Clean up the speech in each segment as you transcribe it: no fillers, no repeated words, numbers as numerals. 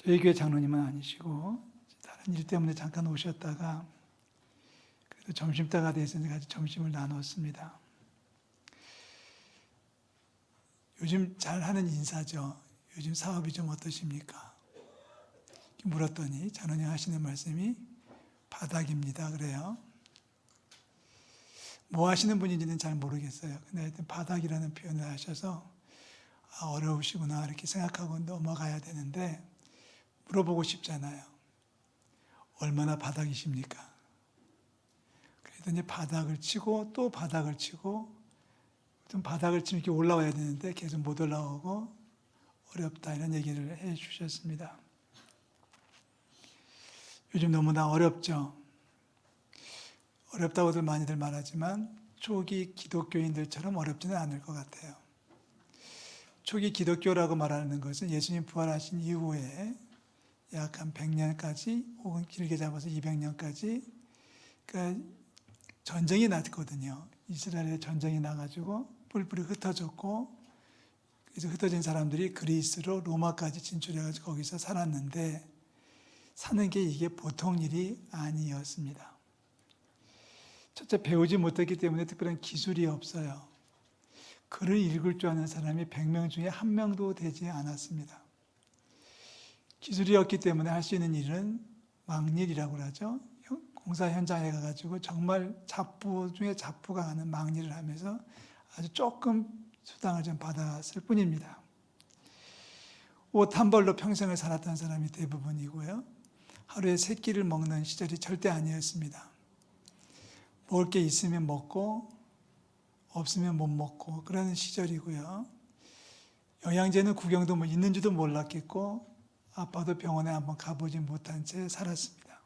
저희 교회 장로님은 아니시고 다른 일 때문에 잠깐 오셨다가 그래도 점심때가 돼서 같이 점심을 나눴습니다. 요즘 잘하는 인사죠. 요즘 사업이 좀 어떠십니까? 물었더니 장로님 하시는 말씀이 바닥입니다. 그래요. 뭐 하시는 분인지는 잘 모르겠어요. 근데 하여튼 바닥이라는 표현을 하셔서 어려우시구나 이렇게 생각하고 넘어가야 되는데 물어보고 싶잖아요. 얼마나 바닥이십니까? 그래서 이제 바닥을 치고 또 바닥을 치고 좀 바닥을 치면 이렇게 올라와야 되는데 계속 못 올라오고 어렵다 이런 얘기를 해 주셨습니다. 요즘 너무나 어렵죠. 어렵다고들 많이들 말하지만 초기 기독교인들처럼 어렵지는 않을 것 같아요. 초기 기독교라고 말하는 것은 예수님 부활하신 이후에 약 한 100년까지 혹은 길게 잡아서 200년까지 그러니까 전쟁이 났거든요. 이스라엘에 전쟁이 나가지고 뿔뿔이 흩어졌고 그래서 흩어진 사람들이 그리스로 로마까지 진출해가지고 거기서 살았는데 사는 게 이게 보통 일이 아니었습니다. 첫째 배우지 못했기 때문에 특별한 기술이 없어요. 글을 읽을 줄 아는 사람이 100명 중에 1명도 되지 않았습니다. 기술이 없기 때문에 할 수 있는 일은 막일이라고 하죠. 공사 현장에 가가지고 정말 잡부 중에 잡부가 하는 막일을 하면서 아주 조금 수당을 좀 받았을 뿐입니다. 옷 한 벌로 평생을 살았던 사람이 대부분이고요. 하루에 3끼를 먹는 시절이 절대 아니었습니다. 먹을 게 있으면 먹고 없으면 못 먹고 그러는 시절이고요. 영양제는 구경도 뭐 있는지도 몰랐겠고 아파도 병원에 한번 가보지 못한 채 살았습니다.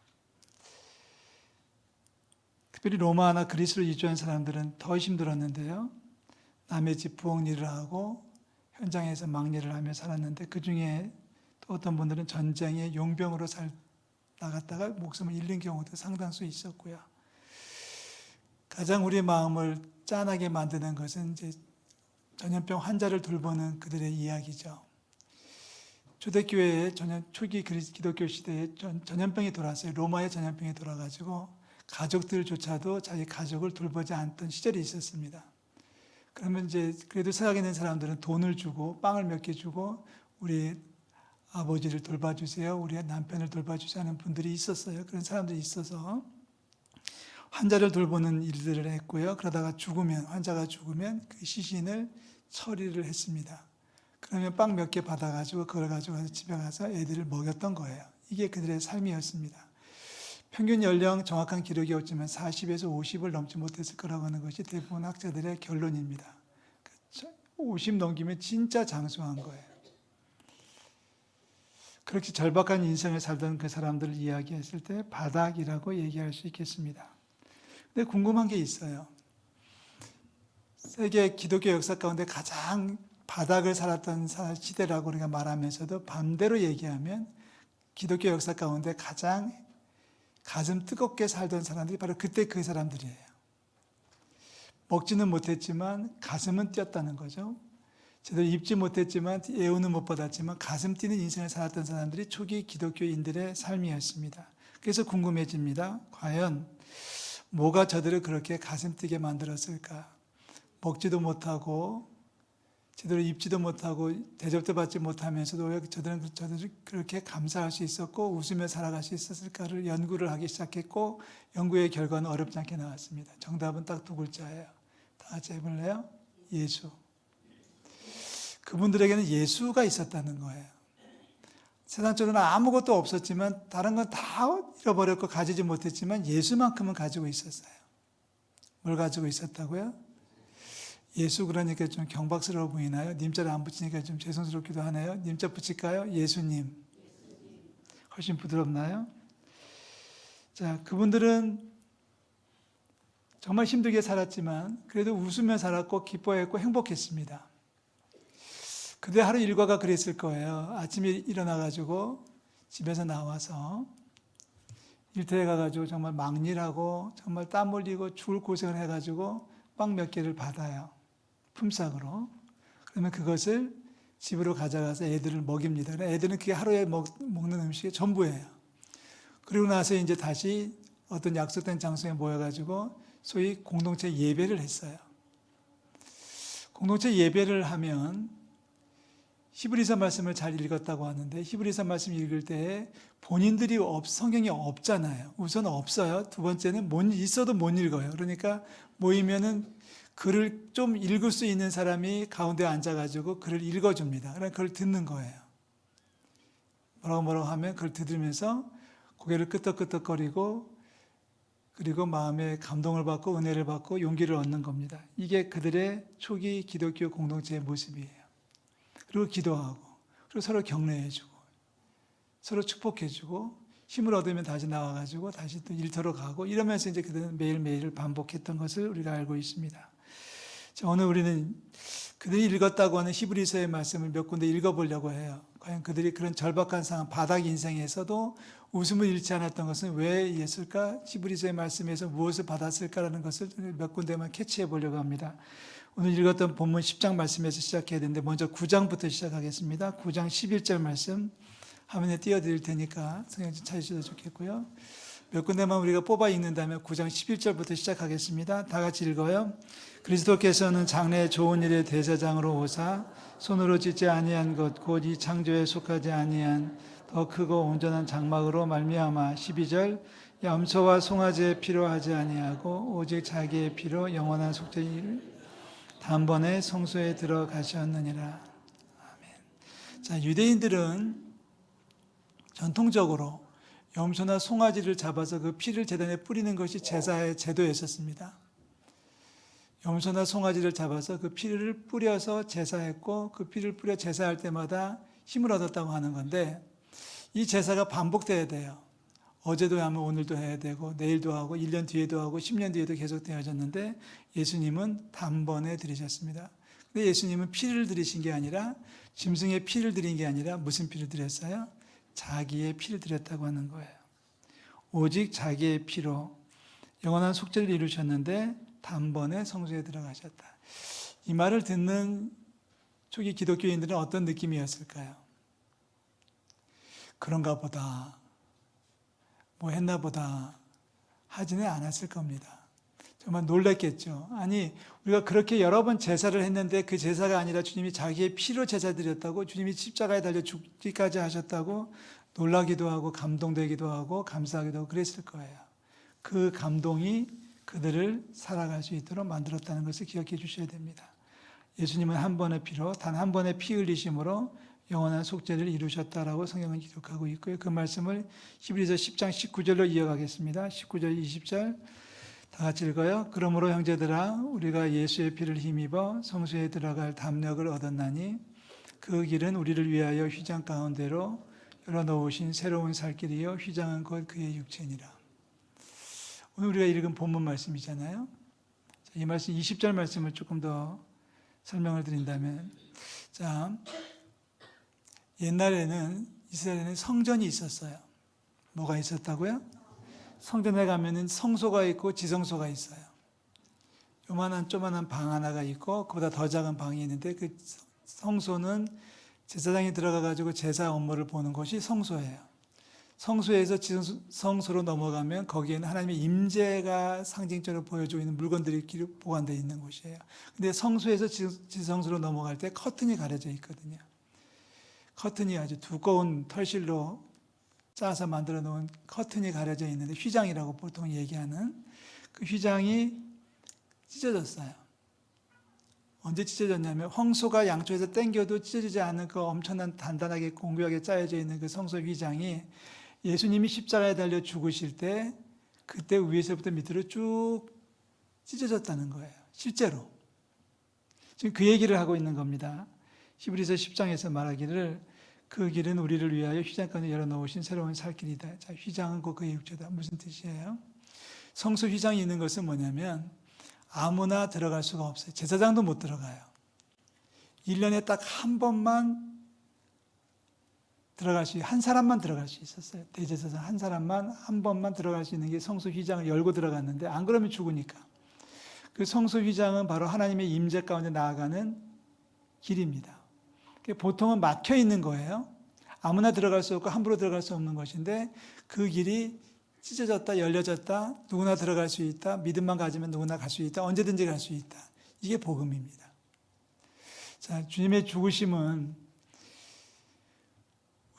특별히 로마나 그리스로 이주한 사람들은 더 힘들었는데요. 남의 집 부엌 일을 하고 현장에서 막일을 하며 살았는데 그중에 또 어떤 분들은 전쟁에 용병으로 나갔다가 목숨을 잃는 경우도 상당수 있었고요. 가장 우리의 마음을 짠하게 만드는 것은 이제 전염병 환자를 돌보는 그들의 이야기죠. 초대교회에 초기 기독교 시대에 전염병이 돌아왔어요. 로마의 전염병이 돌아가지고 가족들조차도 자기 가족을 돌보지 않던 시절이 있었습니다. 그러면 이제 그래도 생각 있는 사람들은 돈을 주고 빵을 몇 개 주고 우리 아버지를 돌봐주세요. 우리 남편을 돌봐주세요 하는 분들이 있었어요. 그런 사람들이 있어서 환자를 돌보는 일들을 했고요. 그러다가 환자가 죽으면 그 시신을 처리를 했습니다. 그러면 빵 몇 개 받아가지고 그걸 가지고 집에 가서 애들을 먹였던 거예요. 이게 그들의 삶이었습니다. 평균 연령 정확한 기록이 없지만 40에서 50을 넘지 못했을 거라고 하는 것이 대부분 학자들의 결론입니다. 50 넘기면 진짜 장수한 거예요. 그렇게 절박한 인생을 살던 그 사람들을 이야기했을 때 바닥이라고 얘기할 수 있겠습니다. 근데 궁금한 게 있어요. 세계 기독교 역사 가운데 가장 바닥을 살았던 시대라고 우리가 말하면서도 반대로 얘기하면 기독교 역사 가운데 가장 가슴 뜨겁게 살던 사람들이 바로 그때 그 사람들이에요. 먹지는 못했지만 가슴은 뛰었다는 거죠. 제대로 입지 못했지만 예우는 못 받았지만 가슴 뛰는 인생을 살았던 사람들이 초기 기독교인들의 삶이었습니다. 그래서 궁금해집니다. 과연 뭐가 저들을 그렇게 가슴 뛰게 만들었을까? 먹지도 못하고 제대로 입지도 못하고 대접도 받지 못하면서도 왜 저들은 그렇게 감사할 수 있었고 웃으며 살아갈 수 있었을까를 연구를 하기 시작했고 연구의 결과는 어렵지 않게 나왔습니다. 정답은 딱 2글자예요. 다 같이 해볼래요? 예수. 그분들에게는 예수가 있었다는 거예요. 세상적으로는 아무것도 없었지만 다른 건 다 잃어버렸고 가지지 못했지만 예수만큼은 가지고 있었어요. 뭘 가지고 있었다고요? 예수 그러니까 좀 경박스러워 보이나요? 님자를 안 붙이니까 좀 죄송스럽기도 하네요. 님자 붙일까요? 예수님. 훨씬 부드럽나요? 자, 그분들은 정말 힘들게 살았지만 그래도 웃으며 살았고 기뻐했고 행복했습니다. 그대 하루 일과가 그랬을 거예요. 아침에 일어나가지고 집에서 나와서 일터에 가가지고 정말 막일하고 정말 땀 흘리고 죽을 고생을 해가지고 빵 몇 개를 받아요. 품삯으로. 그러면 그것을 집으로 가져가서 애들을 먹입니다. 애들은 그게 하루에 먹는 음식의 전부예요. 그리고 나서 이제 다시 어떤 약속된 장소에 모여가지고 소위 공동체 예배를 했어요. 공동체 예배를 하면 히브리서 말씀을 잘 읽었다고 하는데 히브리서 말씀 읽을 때 본인들이 성경이 없잖아요. 우선 없어요. 두 번째는 있어도 못 읽어요. 그러니까 모이면은 글을 좀 읽을 수 있는 사람이 가운데 앉아가지고 글을 읽어줍니다. 그러니까 그걸 듣는 거예요. 뭐라고 하면 그걸 들으면서 고개를 끄덕끄덕거리고 그리고 마음에 감동을 받고 은혜를 받고 용기를 얻는 겁니다. 이게 그들의 초기 기독교 공동체의 모습이에요. 그리고 기도하고 그리고 서로 격려해주고 서로 축복해주고 힘을 얻으면 다시 나와가지고 다시 또 일터로 가고 이러면서 이제 그들은 매일매일 반복했던 것을 우리가 알고 있습니다. 자, 오늘 우리는 그들이 읽었다고 하는 히브리서의 말씀을 몇 군데 읽어보려고 해요. 과연 그들이 그런 절박한 상황, 바닥 인생에서도 웃음을 잃지 않았던 것은 왜였을까? 히브리서의 말씀에서 무엇을 받았을까라는 것을 몇 군데만 캐치해 보려고 합니다. 오늘 읽었던 본문 10장 말씀에서 시작해야 되는데 먼저 9장부터 시작하겠습니다. 9장 11절 말씀 화면에 띄워드릴 테니까 성경 좀 찾으셔도 좋겠고요. 몇 군데만 우리가 뽑아 읽는다면 9장 11절부터 시작하겠습니다. 다 같이 읽어요. 그리스도께서는 장래의 좋은 일의 대제사장으로 오사 손으로 짓지 아니한 것 곧 이 창조에 속하지 아니한 더 크고 온전한 장막으로 말미암아 12절 염소와 송아지의 피로 하지 아니하고 오직 자기의 피로 영원한 속죄를 단번에 성소에 들어가셨느니라. 아멘. 자, 유대인들은 전통적으로 염소나 송아지를 잡아서 그 피를 제단에 뿌리는 것이 제사의 제도였었습니다. 염소나 송아지를 잡아서 그 피를 뿌려서 제사했고 그 피를 뿌려 제사할 때마다 힘을 얻었다고 하는 건데 이 제사가 반복돼야 돼요. 어제도 하면 오늘도 해야 되고 내일도 하고 1년 뒤에도 하고 10년 뒤에도 계속 되어졌는데 예수님은 단번에 드리셨습니다. 근데 예수님은 피를 드리신 게 아니라 짐승의 피를 드린 게 아니라 무슨 피를 드렸어요? 자기의 피를 드렸다고 하는 거예요. 오직 자기의 피로 영원한 속죄를 이루셨는데 단번에 성소에 들어가셨다. 이 말을 듣는 초기 기독교인들은 어떤 느낌이었을까요? 그런가 보다, 뭐 했나 보다 하지는 않았을 겁니다. 정말 놀랐겠죠. 아니, 우리가 그렇게 여러 번 제사를 했는데 그 제사가 아니라 주님이 자기의 피로 제사 드렸다고, 주님이 십자가에 달려 죽기까지 하셨다고 놀라기도 하고 감동되기도 하고 감사하기도 하고 그랬을 거예요. 그 감동이 그들을 살아갈 수 있도록 만들었다는 것을 기억해 주셔야 됩니다. 예수님은 한 번의 피로, 단 한 번의 피 흘리심으로 영원한 속죄를 이루셨다라고 성경은 기록하고 있고요. 그 말씀을 히브리서 10장 19절로 이어가겠습니다. 19절 20절 다 같이 읽어요. 그러므로 형제들아 우리가 예수의 피를 힘입어 성소에 들어갈 담력을 얻었나니 그 길은 우리를 위하여 휘장 가운데로 열어놓으신 새로운 살 길이요 휘장은 곧 그의 육체니라. 오늘 우리가 읽은 본문 말씀이잖아요. 이 말씀 20절 말씀을 조금 더 설명을 드린다면 자, 옛날에는 이스라엘에는 성전이 있었어요. 뭐가 있었다고요? 성전에 가면은 성소가 있고 지성소가 있어요. 조만한 방 하나가 있고 그보다 더 작은 방이 있는데 그 성소는 제사장이 들어가 가지고 제사 업무를 보는 곳이 성소예요. 성소에서 지성소로 넘어가면 거기에는 하나님의 임재가 상징적으로 보여주고 있는 물건들이 보관되어 있는 곳이에요. 근데 성소에서 지성소로 넘어갈 때 커튼이 가려져 있거든요. 커튼이 아주 두꺼운 털실로 짜서 만들어 놓은 커튼이 가려져 있는데 휘장이라고 보통 얘기하는 그 휘장이 찢어졌어요. 언제 찢어졌냐면 황소가 양쪽에서 당겨도 찢어지지 않는 그 엄청난 단단하게 공고하게 짜여져 있는 그 성소 휘장이 예수님이 십자가에 달려 죽으실 때 그때 위에서부터 밑으로 쭉 찢어졌다는 거예요. 실제로. 지금 그 얘기를 하고 있는 겁니다. 히브리서 10장에서 말하기를 그 길은 우리를 위하여 휘장까지 열어놓으신 새로운 살 길이다. 자, 휘장은 곧 그의 육체다. 무슨 뜻이에요? 성소 휘장이 있는 것은 뭐냐면 아무나 들어갈 수가 없어요. 제사장도 못 들어가요. 1년에 딱 한 번만 한 사람만 들어갈 수 있었어요. 대제사장 한 사람만 한 번만 들어갈 수 있는 게 성소 휘장을 열고 들어갔는데 안 그러면 죽으니까. 그 성소 휘장은 바로 하나님의 임재 가운데 나아가는 길입니다. 보통은 막혀 있는 거예요. 아무나 들어갈 수 없고 함부로 들어갈 수 없는 것인데 그 길이 찢어졌다 열려졌다 누구나 들어갈 수 있다. 믿음만 가지면 누구나 갈 수 있다. 언제든지 갈 수 있다. 이게 복음입니다. 자, 주님의 죽으심은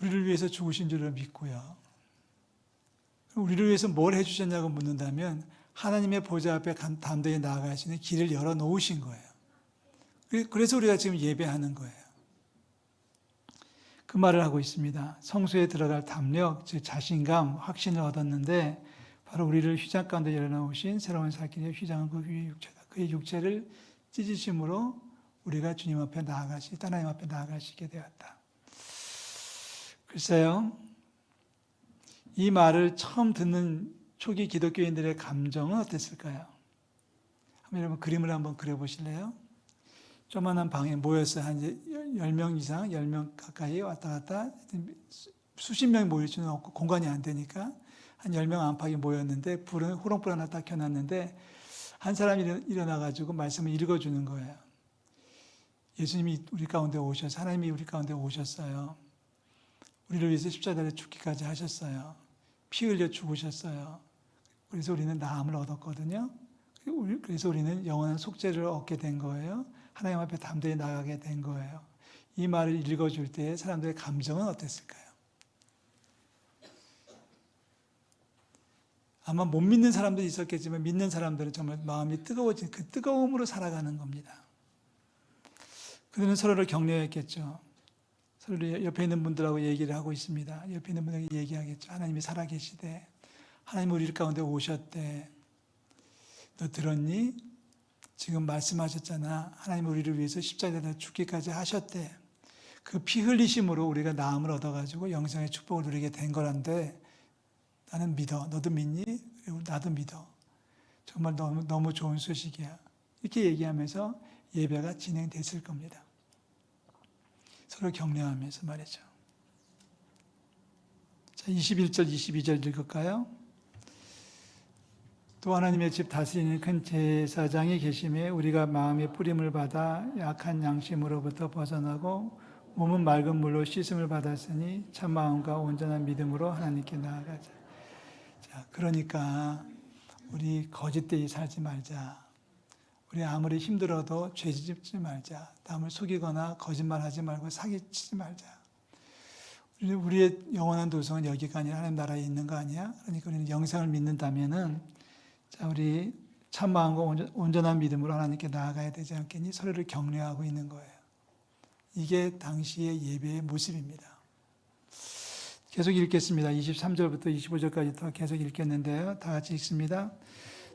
우리를 위해서 죽으신 줄을 믿고요. 우리를 위해서 뭘 해주셨냐고 묻는다면 하나님의 보좌 앞에 담대히 나아가시는 길을 열어놓으신 거예요. 그래서 우리가 지금 예배하는 거예요. 그 말을 하고 있습니다. 성소에 들어갈 담력, 즉 자신감, 확신을 얻었는데 바로 우리를 휘장 가운데 열어놓으신 새로운 살길의 휘장은 그 위의 육체다. 그의 육체를 찢으심으로 우리가 주님 앞에 하나님 앞에 나아가시게 되었다. 글쎄요, 이 말을 처음 듣는 초기 기독교인들의 감정은 어땠을까요? 한번 여러분 그림을 한번 그려보실래요? 조만한 방에 모였어요. 한 10명 이상, 10명 가까이 왔다 갔다. 수십 명이 모일 수는 없고 공간이 안 되니까 한 10명 안팎이 모였는데 불은 호롱불 하나 딱 켜놨는데 한 사람이 일어나가지고 말씀을 읽어주는 거예요. 예수님이 우리 가운데 오셔서 하나님이 우리 가운데 오셨어요. 우리를 위해서 십자가에 죽기까지 하셨어요. 피 흘려 죽으셨어요. 그래서 우리는 나음을 얻었거든요. 그래서 우리는 영원한 속죄를 얻게 된 거예요. 하나님 앞에 담대히 나가게 된 거예요. 이 말을 읽어줄 때 사람들의 감정은 어땠을까요? 아마 못 믿는 사람도 있었겠지만 믿는 사람들은 정말 마음이 뜨거워진 그 뜨거움으로 살아가는 겁니다. 그들은 서로를 격려했겠죠. 서로 옆에 있는 분들하고 얘기를 하고 있습니다. 옆에 있는 분들에게 얘기하겠죠. 하나님이 살아계시대. 하나님 우리 가운데 오셨대. 너 들었니? 지금 말씀하셨잖아. 하나님 우리를 위해서 십자가에 죽기까지 하셨대. 그 피 흘리심으로 우리가 나음을 얻어가지고 영생의 축복을 누리게 된 거란데 나는 믿어. 너도 믿니? 그리고 나도 믿어. 정말 너무 좋은 소식이야. 이렇게 얘기하면서 예배가 진행됐을 겁니다. 서로 격려하면서 말이죠. 자, 21절, 22절 읽을까요? 또 하나님의 집 다스리는 큰 제사장이 계심에 우리가 마음의 뿌림을 받아 약한 양심으로부터 벗어나고 몸은 맑은 물로 씻음을 받았으니 참 마음과 온전한 믿음으로 하나님께 나아가자. 자, 그러니까 우리 거짓되이 살지 말자. 우리 아무리 힘들어도 죄 짓지 말자. 남을 속이거나 거짓말하지 말고 사기치지 말자. 우리의 영원한 도성은 여기가 아니라 하나님 나라에 있는 거 아니야? 그러니까 우리는 영생을 믿는다면은 자, 우리 참 마음과 온전한 믿음으로 하나님께 나아가야 되지 않겠니? 서로를 격려하고 있는 거예요. 이게 당시의 예배의 모습입니다. 계속 읽겠습니다. 23절부터 25절까지 더 계속 읽겠는데요. 다 같이 읽습니다.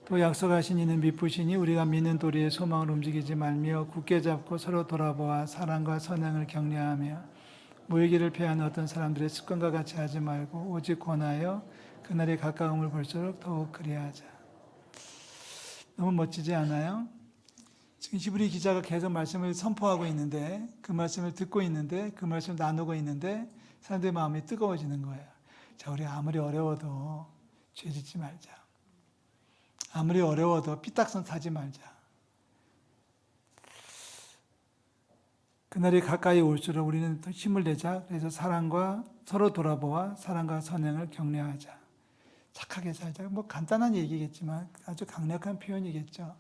또 약속하신 이는 미쁘시니 우리가 믿는 도리의 소망을 움직이지 말며 굳게 잡고 서로 돌아보아 사랑과 선행을 격려하며 모이기를 피하는 어떤 사람들의 습관과 같이 하지 말고 오직 권하여 그날이 가까움을 볼수록 더욱 그리하자. 너무 멋지지 않아요? 지금 히브리 기자가 계속 말씀을 선포하고 있는데 그 말씀을 듣고 있는데 그 말씀을 나누고 있는데 사람들의 마음이 뜨거워지는 거예요. 자, 우리 아무리 어려워도 죄 짓지 말자. 아무리 어려워도 삐딱선 타지 말자. 그날이 가까이 올수록 우리는 더 힘을 내자. 그래서 사랑과 서로 돌아보아 사랑과 선행을 격려하자. 착하게 살자. 뭐 간단한 얘기겠지만 아주 강력한 표현이겠죠.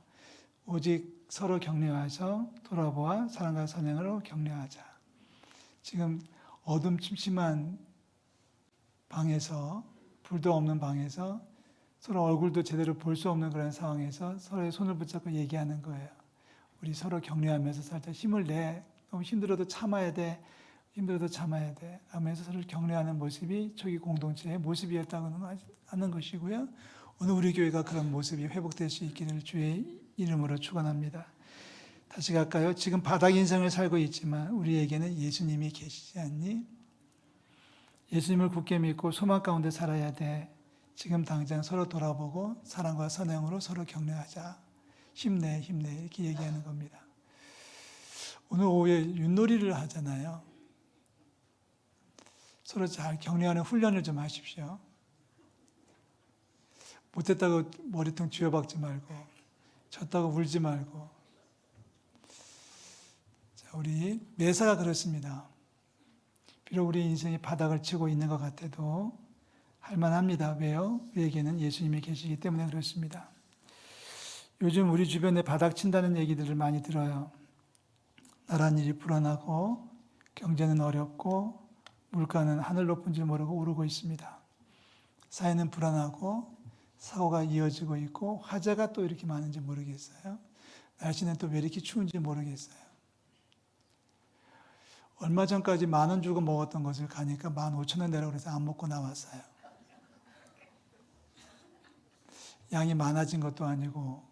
오직 서로 격려해서 돌아보아 사랑과 선행으로 격려하자. 지금 어둠 침침한 방에서 불도 없는 방에서 서로 얼굴도 제대로 볼 수 없는 그런 상황에서 서로의 손을 붙잡고 얘기하는 거예요. 우리 서로 격려하면서 살자. 힘을 내. 너무 힘들어도 참아야 돼. 힘들어도 참아야 돼. 하면서 서로를 격려하는 모습이 초기 공동체의 모습이었다고는 하는 것이고요. 오늘 우리 교회가 그런 모습이 회복될 수 있기를 주의 이름으로 축원합니다. 다시 갈까요? 지금 바닥 인생을 살고 있지만 우리에게는 예수님이 계시지 않니? 예수님을 굳게 믿고 소망 가운데 살아야 돼. 지금 당장 서로 돌아보고 사랑과 선행으로 서로 격려하자. 힘내, 힘내. 이렇게 얘기하는 겁니다. 오늘 오후에 윷놀이를 하잖아요. 서로 잘 격려하는 훈련을 좀 하십시오. 못했다고 머리통 쥐어박지 말고, 졌다고 울지 말고. 자, 우리 매사가 그렇습니다. 비록 우리 인생이 바닥을 치고 있는 것 같아도 할만합니다. 왜요? 우리에게는 예수님이 계시기 때문에 그렇습니다. 요즘 우리 주변에 바닥 친다는 얘기들을 많이 들어요. 나란 일이 불어나고 경제는 어렵고 물가는 하늘 높은 줄 모르고 오르고 있습니다. 사회는 불안하고 사고가 이어지고 있고 화재가 또 이렇게 많은지 모르겠어요. 날씨는 또 왜 이렇게 추운지 모르겠어요. 얼마 전까지 10,000원 주고 먹었던 것을 가니까 15,000원 내라고 그래서 안 먹고 나왔어요. 양이 많아진 것도 아니고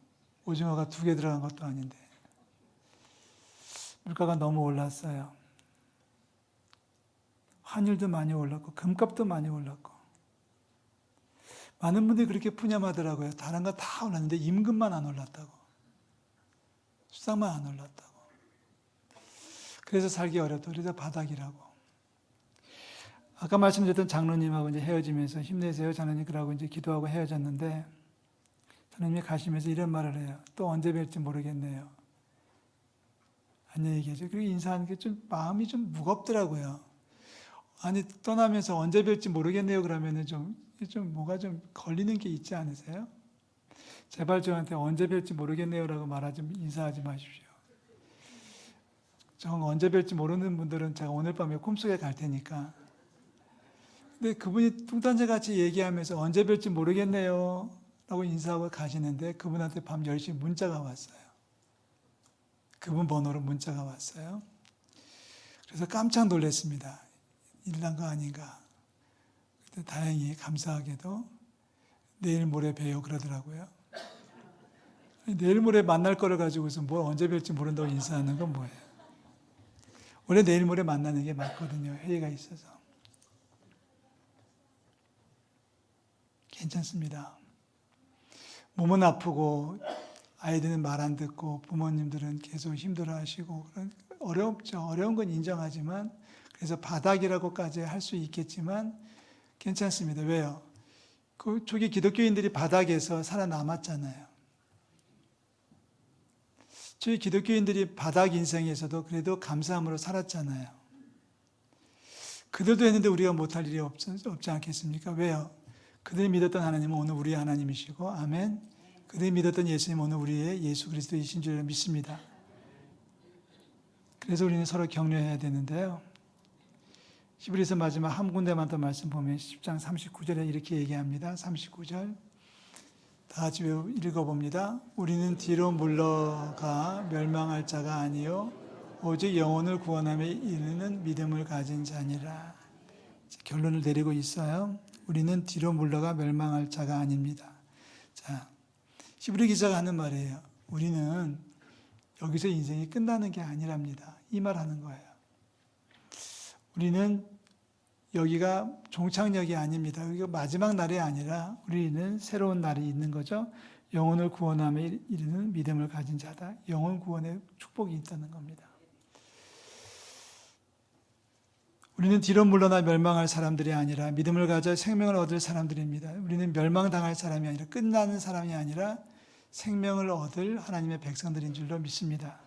오징어가 2개 들어간 것도 아닌데 물가가 너무 올랐어요. 환율도 많이 올랐고 금값도 많이 올랐고 많은 분들이 그렇게 푸념하더라고요. 다른 거 다 올랐는데 임금만 안 올랐다고. 수당만 안 올랐다고. 그래서 살기 어렵다고. 그래서 바닥이라고. 아까 말씀드렸던 장로님하고 이제 헤어지면서 힘내세요. 장로님 그러고 이제 기도하고 헤어졌는데 장로님이 가시면서 이런 말을 해요. 또 언제 뵐지 모르겠네요. 안녕히 계세요. 그리고 인사하는 게 좀 마음이 좀 무겁더라고요. 아니 떠나면서 언제 뵐지 모르겠네요. 그러면은 좀 뭐가 좀 걸리는 게 있지 않으세요? 제발 저한테 언제 뵐지 모르겠네요라고 말하지 인사하지 마십시오. 저 언제 뵐지 모르는 분들은 제가 오늘 밤에 꿈속에 갈 테니까. 근데 그분이 뚱딴지같이 얘기하면서 언제 뵐지 모르겠네요 라고 인사하고 가시는데 그분한테 밤 10시 문자가 왔어요. 그분 번호로 문자가 왔어요. 그래서 깜짝 놀랐습니다. 일난 거 아닌가. 근데 다행히 감사하게도 내일 모레 봬요 그러더라고요. 내일 모레 만날 거를 가지고서 뭘 언제 뵐지 모른다고 인사하는 건 뭐예요? 원래 내일 모레 만나는 게 맞거든요. 회의가 있어서. 괜찮습니다. 몸은 아프고 아이들은 말 안 듣고 부모님들은 계속 힘들어하시고 어렵죠. 어려운 건 인정하지만 그래서 바닥이라고까지 할 수 있겠지만 괜찮습니다. 왜요? 그 초기 기독교인들이 바닥에서 살아남았잖아요. 저희 기독교인들이 바닥 인생에서도 그래도 감사함으로 살았잖아요. 그들도 했는데 우리가 못할 일이 없지 않겠습니까? 왜요? 그들이 믿었던 하나님은 오늘 우리의 하나님이시고 아멘. 그들이 믿었던 예수님은 오늘 우리의 예수 그리스도이신 줄 믿습니다. 그래서 우리는 서로 격려해야 되는데요. 히브리서 마지막 한 군데만 더 말씀 보면 10장 39절에 이렇게 얘기합니다. 39절 다 같이 읽어봅니다. 우리는 뒤로 물러가 멸망할 자가 아니요 오직 영혼을 구원함에 이르는 믿음을 가진 자니라. 결론을 내리고 있어요. 우리는 뒤로 물러가 멸망할 자가 아닙니다. 자, 히브리 기자가 하는 말이에요. 우리는 여기서 인생이 끝나는 게 아니랍니다. 이 말하는 거예요. 우리는 여기가 종착역이 아닙니다. 여기가 마지막 날이 아니라 우리는 새로운 날이 있는 거죠. 영혼을 구원함에 이르는 믿음을 가진 자다. 영혼 구원의 축복이 있다는 겁니다. 우리는 뒤로 물러나 멸망할 사람들이 아니라 믿음을 가져 생명을 얻을 사람들입니다. 우리는 멸망당할 사람이 아니라 끝나는 사람이 아니라 생명을 얻을 하나님의 백성들인 줄로 믿습니다.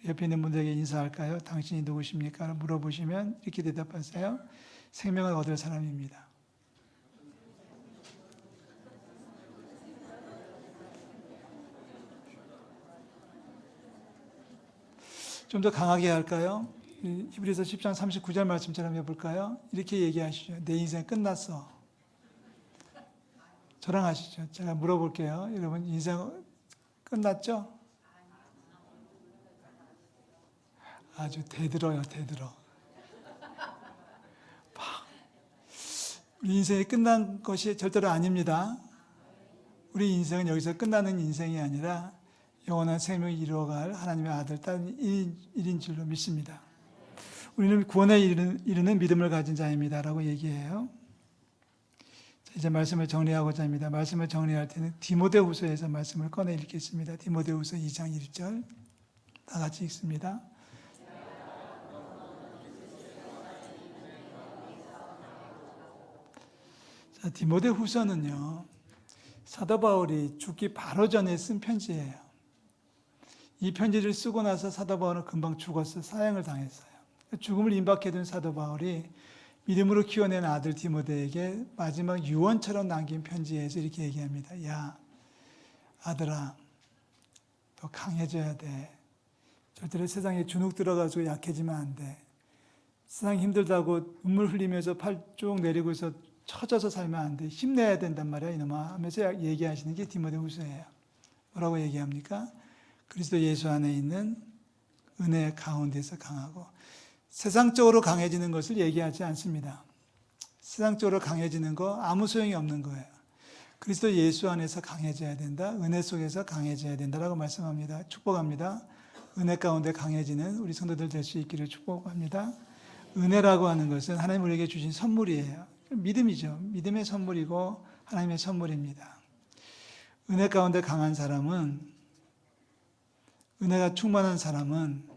옆에 있는 분들에게 인사할까요? 당신이 누구십니까? 물어보시면 이렇게 대답하세요. 생명을 얻을 사람입니다. 좀 더 강하게 할까요? 히브리서 10장 39절 말씀처럼 해볼까요? 이렇게 얘기하시죠. 내 인생 끝났어. 저랑 하시죠. 제가 물어볼게요. 여러분 인생 끝났죠? 아주 대들어요. 대들어. 우리 인생이 끝난 것이 절대로 아닙니다. 우리 인생은 여기서 끝나는 인생이 아니라 영원한 생명을 이루어갈 하나님의 아들, 딸 일인 줄로 믿습니다. 우리는 구원에 이르는 믿음을 가진 자입니다. 라고 얘기해요. 이제 말씀을 정리하고자 합니다. 말씀을 정리할 때는 디모데후서에서 말씀을 꺼내 읽겠습니다. 디모데후서 2장 1절 다 같이 읽습니다. 자, 디모데후서는요. 사도 바울이 죽기 바로 전에 쓴 편지예요. 이 편지를 쓰고 나서 사도 바울은 금방 죽었어요. 사형을 당했어요. 죽음을 임박해 둔 사도 바울이 믿음으로 키워낸 아들 디모데에게 마지막 유언처럼 남긴 편지에서 이렇게 얘기합니다. 야, 아들아, 더 강해져야 돼. 절대로 세상에 주눅 들어가지고 약해지면 안 돼. 세상 힘들다고 눈물 흘리면서 팔 쭉 내리고서 처져서 살면 안 돼. 힘내야 된단 말이야, 이놈아. 하면서 얘기하시는 게 디모데후서예요. 뭐라고 얘기합니까? 그리스도 예수 안에 있는 은혜 가운데서 강하고, 세상적으로 강해지는 것을 얘기하지 않습니다. 세상적으로 강해지는 거 아무 소용이 없는 거예요. 그리스도 예수 안에서 강해져야 된다. 은혜 속에서 강해져야 된다라고 말씀합니다. 축복합니다. 은혜 가운데 강해지는 우리 성도들 될 수 있기를 축복합니다. 은혜라고 하는 것은 하나님 우리에게 주신 선물이에요. 믿음이죠. 믿음의 선물이고 하나님의 선물입니다. 은혜 가운데 강한 사람은, 은혜가 충만한 사람은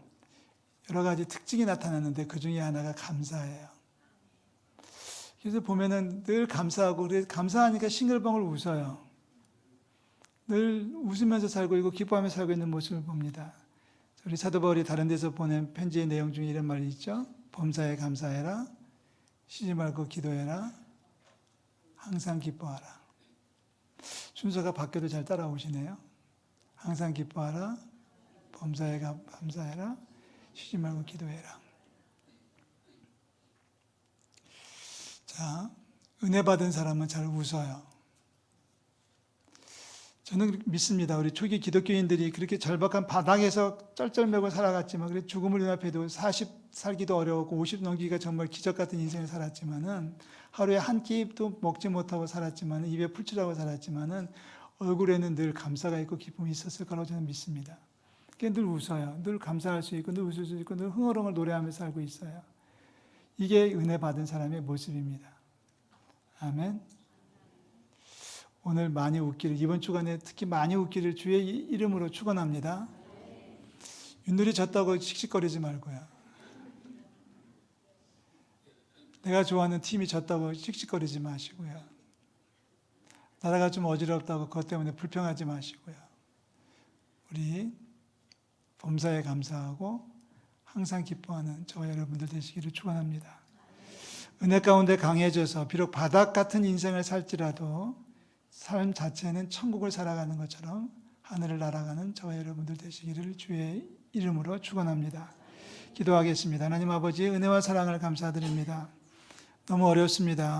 여러 가지 특징이 나타나는데 그 중에 하나가 감사예요. 그래서 보면은 늘 감사하고, 감사하니까 싱글벙글 웃어요. 늘 웃으면서 살고 있고 기뻐하면서 살고 있는 모습을 봅니다. 우리 사도 바울이 다른 데서 보낸 편지의 내용 중에 이런 말이 있죠. 범사에 감사해라. 쉬지 말고 기도해라. 항상 기뻐하라. 순서가 바뀌어도 잘 따라오시네요. 항상 기뻐하라. 범사에 감사해라. 쉬지 말고 기도해라. 자, 은혜 받은 사람은 잘 웃어요. 저는 믿습니다. 우리 초기 기독교인들이 그렇게 절박한 바닥에서 쩔쩔매고 살아갔지만, 그래 죽음을 눈앞에도 40 살기도 어려웠고 50 넘기기가 정말 기적 같은 인생을 살았지만은, 하루에 한 끼도 먹지 못하고 살았지만은, 입에 풀칠하고 살았지만은 얼굴에는 늘 감사가 있고 기쁨이 있었을 거라고 저는 믿습니다. 늘 웃어요. 늘 감사할 수 있고 늘 웃을 수 있고 늘 흥얼흥얼 노래하면서 살고 있어요. 이게 은혜 받은 사람의 모습입니다. 아멘. 오늘 많이 웃기를, 이번 주간에 특히 많이 웃기를 주의 이름으로 축원합니다. 윷놀이 졌다고 씩씩거리지 말고요. 내가 좋아하는 팀이 졌다고 씩씩거리지 마시고요. 나라가 좀 어지럽다고 그것 때문에 불평하지 마시고요. 우리 범사에 감사하고 항상 기뻐하는 저와 여러분들 되시기를 축원합니다. 은혜 가운데 강해져서 비록 바닥 같은 인생을 살지라도 삶 자체는 천국을 살아가는 것처럼 하늘을 날아가는 저와 여러분들 되시기를 주의 이름으로 축원합니다. 기도하겠습니다. 하나님 아버지, 은혜와 사랑을 감사드립니다. 너무 어렵습니다.